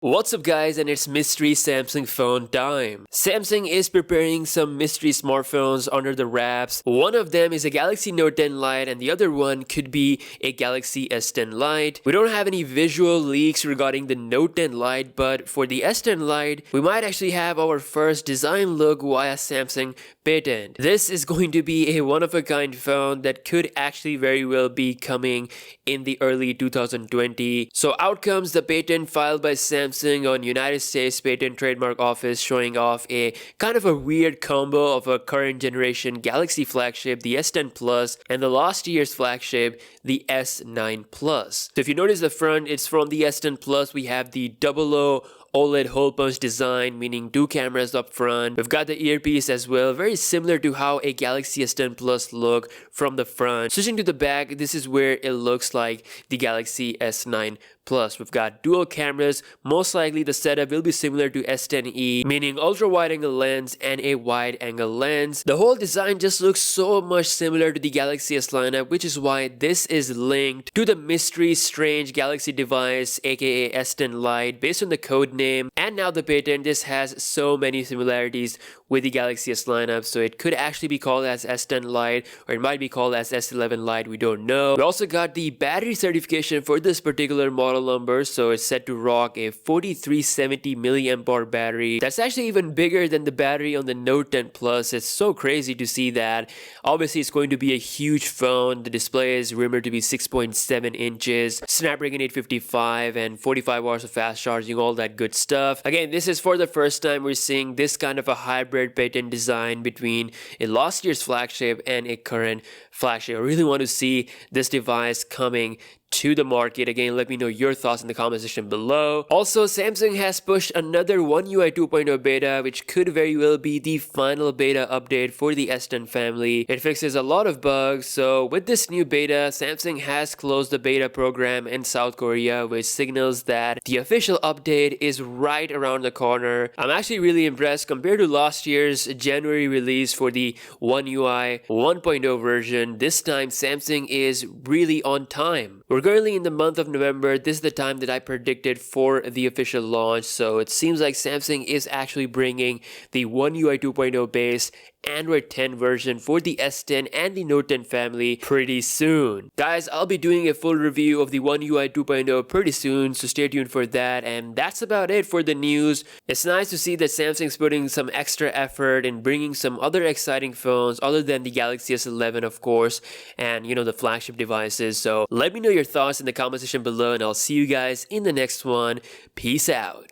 What's up guys, and it's mystery Samsung phone time. Samsung is preparing some mystery smartphones under the wraps. One of them is a Galaxy Note 10 Lite and the other one could be a Galaxy S10 Lite. We don't have any visual leaks regarding the Note 10 Lite, but for the S10 Lite, we might actually have our first design look via Samsung patent. This is going to be a one-of-a-kind phone that could actually very well be coming in the early 2020. So out comes the patent filed by Samsung on United States Patent Trademark Office, showing off a kind of a weird combo of a current generation Galaxy flagship, the S10 Plus, and the last year's flagship, the S9 Plus. So if you notice the front, it's from the S10 Plus. We have the 00 OLED hole punch design, meaning two cameras up front. We've got the earpiece as well, very similar to how a Galaxy S10 Plus look from the front. Switching to the back, this is where it looks like the Galaxy S9 Plus. We've got dual cameras. Most likely the setup will be similar to S10e, meaning ultra wide angle lens and a wide angle lens. The whole design just looks so much similar to the Galaxy S lineup, which is why this is linked to the mystery strange Galaxy device, aka S10 Lite, based on the code name. And now the patent, this has so many similarities with the Galaxy S lineup, so it could actually be called as S10 Lite, or it might be called as S11 Lite, we don't know. We also got the battery certification for this particular model number, so it's set to rock a 4370 mAh battery. That's actually even bigger than the battery on the Note 10 Plus. It's so crazy to see that. Obviously it's going to be a huge phone. The display is rumored to be 6.7 inches, Snapdragon 855 and 45 hours of fast charging, all that good stuff. Again, this is for the first time we're seeing this kind of a hybrid patent design between a last year's flagship and a current flagship. I really want to see this device coming to the market. Again, let me know your thoughts in the comment section below. Also, Samsung has pushed another One UI 2.0 beta, which could very well be the final beta update for the S10 family. It fixes a lot of bugs. So with this new beta, Samsung has closed the beta program in South Korea, which signals that the official update is right around the corner. I'm actually really impressed compared to last year's January release for the One UI 1.0 version. This time Samsung is really on time. We're currently in the month of November. This is the time that I predicted for the official launch, so it seems like Samsung is actually bringing the One UI 2.0 based Android 10 version for the S10 and the Note 10 family pretty soon. Guys, I'll be doing a full review of the One UI 2.0 pretty soon, so stay tuned for that. And that's about it for the news. It's nice to see that Samsung's putting some extra effort in bringing some other exciting phones other than the Galaxy S11, of course, and the flagship devices. So let me know your thoughts in the comment section below, and I'll see you guys in the next one. Peace out.